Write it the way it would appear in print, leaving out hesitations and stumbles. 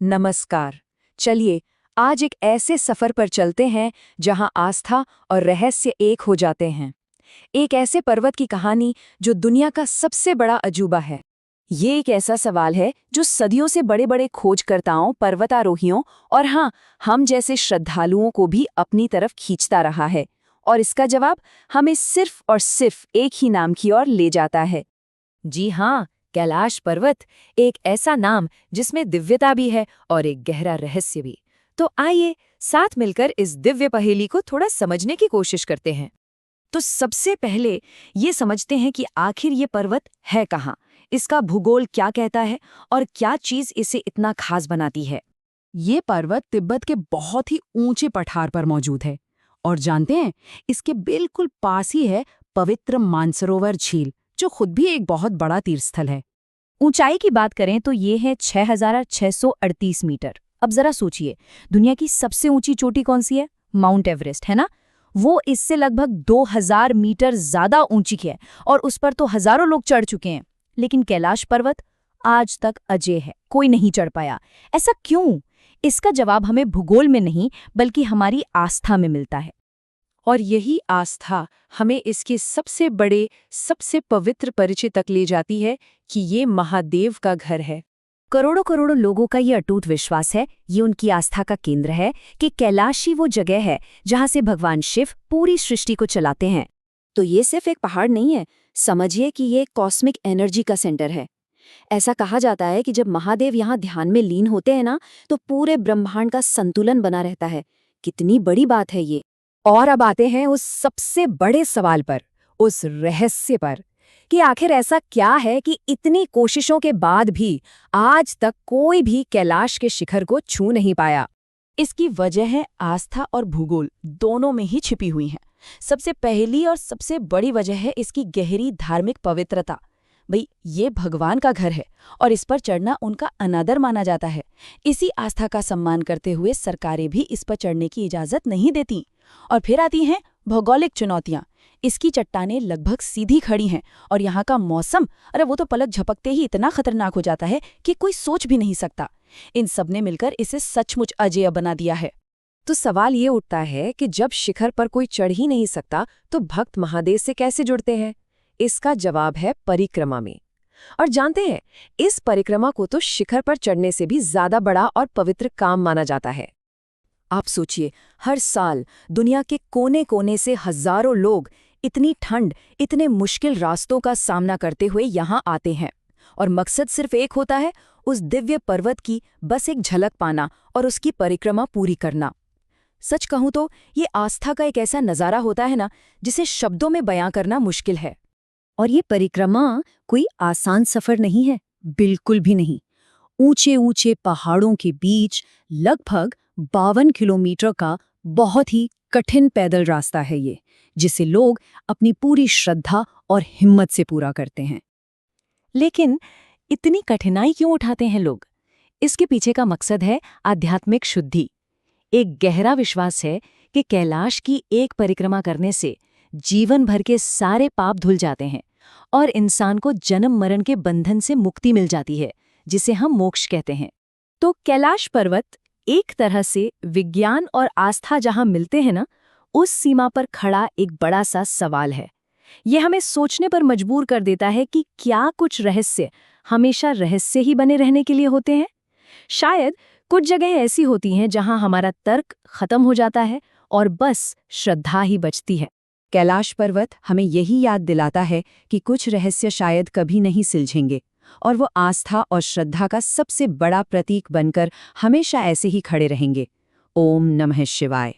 नमस्कार। चलिए आज एक ऐसे सफर पर चलते हैं जहां आस्था और रहस्य एक हो जाते हैं। एक ऐसे पर्वत की कहानी जो दुनिया का सबसे बड़ा अजूबा है। ये एक ऐसा सवाल है जो सदियों से बड़े बड़े खोजकर्ताओं, पर्वतारोहियों और हाँ, हम जैसे श्रद्धालुओं को भी अपनी तरफ खींचता रहा है। और इसका जवाब हमें सिर्फ और सिर्फ एक ही नाम की ओर ले जाता है। जी हाँ, कैलाश पर्वत, एक ऐसा नाम जिसमें दिव्यता भी है और एक गहरा रहस्य भी। तो आइए साथ मिलकर इस दिव्य पहेली को थोड़ा समझने की कोशिश करते हैं। तो सबसे पहले ये समझते हैं कि आखिर ये पर्वत है कहाँ, इसका भूगोल क्या कहता है और क्या चीज इसे इतना खास बनाती है। ये पर्वत तिब्बत के बहुत ही ऊंचे पठार पर मौजूद है। और जानते हैं, इसके बिल्कुल पास ही है पवित्र मानसरोवर झील, जो खुद भी एक बहुत बड़ा तीर्थस्थल है। ऊंचाई की बात करें तो ये है 6,638 मीटर। अब जरा सोचिए, दुनिया की सबसे ऊंची चोटी कौन सी है? माउंट एवरेस्ट, है ना? वो इससे लगभग 2,000 मीटर ज्यादा ऊंची है और उस पर तो हजारों लोग चढ़ चुके हैं। लेकिन कैलाश पर्वत आज तक अजेय है, कोई नहीं चढ़ पाया। ऐसा क्यों? इसका जवाब हमें भूगोल में नहीं बल्कि हमारी आस्था में मिलता है। और यही आस्था हमें इसके सबसे बड़े, सबसे पवित्र परिचय तक ले जाती है कि ये महादेव का घर है। करोड़ों करोड़ों लोगों का ये अटूट विश्वास है, ये उनकी आस्था का केंद्र है कि कैलाश ही वो जगह है जहां से भगवान शिव पूरी सृष्टि को चलाते हैं। तो ये सिर्फ एक पहाड़ नहीं है, समझिए कि ये कॉस्मिक एनर्जी का सेंटर है। ऐसा कहा जाता है कि जब महादेव यहाँ ध्यान में लीन होते हैं ना, तो पूरे ब्रह्मांड का संतुलन बना रहता है। कितनी बड़ी बात है ये। और अब आते हैं उस सबसे बड़े सवाल पर, उस रहस्य पर, कि आखिर ऐसा क्या है कि इतनी कोशिशों के बाद भी आज तक कोई भी कैलाश के शिखर को छू नहीं पाया। इसकी वजह है आस्था और भूगोल दोनों में ही छिपी हुई है। सबसे पहली और सबसे बड़ी वजह है इसकी गहरी धार्मिक पवित्रता। भाई, ये भगवान का घर है और इस पर चढ़ना उनका अनादर माना जाता है। इसी आस्था का सम्मान करते हुए सरकारें भी इस पर चढ़ने की इजाजत नहीं देती। और फिर आती हैं भौगोलिक चुनौतियां। इसकी चट्टानें लगभग सीधी खड़ी हैं और यहाँ का मौसम, अरे वो तो पलक झपकते ही इतना खतरनाक हो जाता है कि कोई सोच भी नहीं सकता। इन सब ने मिलकर इसे सचमुच अजेय बना दिया है। तो सवाल ये उठता है कि जब शिखर पर कोई चढ़ ही नहीं सकता तो भक्त महादेव से कैसे जुड़ते हैं? इसका जवाब है परिक्रमा में। और जानते हैं, इस परिक्रमा को तो शिखर पर चढ़ने से भी ज्यादा बड़ा और पवित्र काम माना जाता है। आप सोचिए, हर साल दुनिया के कोने कोने से हजारों लोग इतनी ठंड, इतने मुश्किल रास्तों का सामना करते हुए यहाँ आते हैं और मकसद सिर्फ एक होता है, उस दिव्य पर्वत की बस एक झलक पाना और उसकी परिक्रमा पूरी करना। सच कहूँ तो ये आस्था का एक ऐसा नज़ारा होता है ना, जिसे शब्दों में बयां करना मुश्किल है। और ये परिक्रमा कोई आसान सफर नहीं है, बिल्कुल भी नहीं। ऊंचे ऊंचे पहाड़ों के बीच लगभग 52 किलोमीटर का बहुत ही कठिन पैदल रास्ता है ये, जिसे लोग अपनी पूरी श्रद्धा और हिम्मत से पूरा करते हैं। लेकिन इतनी कठिनाई क्यों उठाते हैं लोग? इसके पीछे का मकसद है आध्यात्मिक शुद्धि। एक गहरा विश्वास है कि कैलाश की एक परिक्रमा करने से जीवन भर के सारे पाप धुल जाते हैं और इंसान को जन्म मरण के बंधन से मुक्ति मिल जाती है, जिसे हम मोक्ष कहते हैं। तो कैलाश पर्वत एक तरह से विज्ञान और आस्था जहां मिलते हैं ना, उस सीमा पर खड़ा एक बड़ा सा सवाल है। यह हमें सोचने पर मजबूर कर देता है कि क्या कुछ रहस्य हमेशा रहस्य ही बने रहने के लिए होते हैं? शायद कुछ जगह ऐसी होती हैं जहां हमारा तर्क खत्म हो जाता है और बस श्रद्धा ही बचती है। कैलाश पर्वत हमें यही याद दिलाता है कि कुछ रहस्य शायद कभी नहीं सुलझेंगे और वो आस्था और श्रद्धा का सबसे बड़ा प्रतीक बनकर हमेशा ऐसे ही खड़े रहेंगे। ओम नमः शिवाय।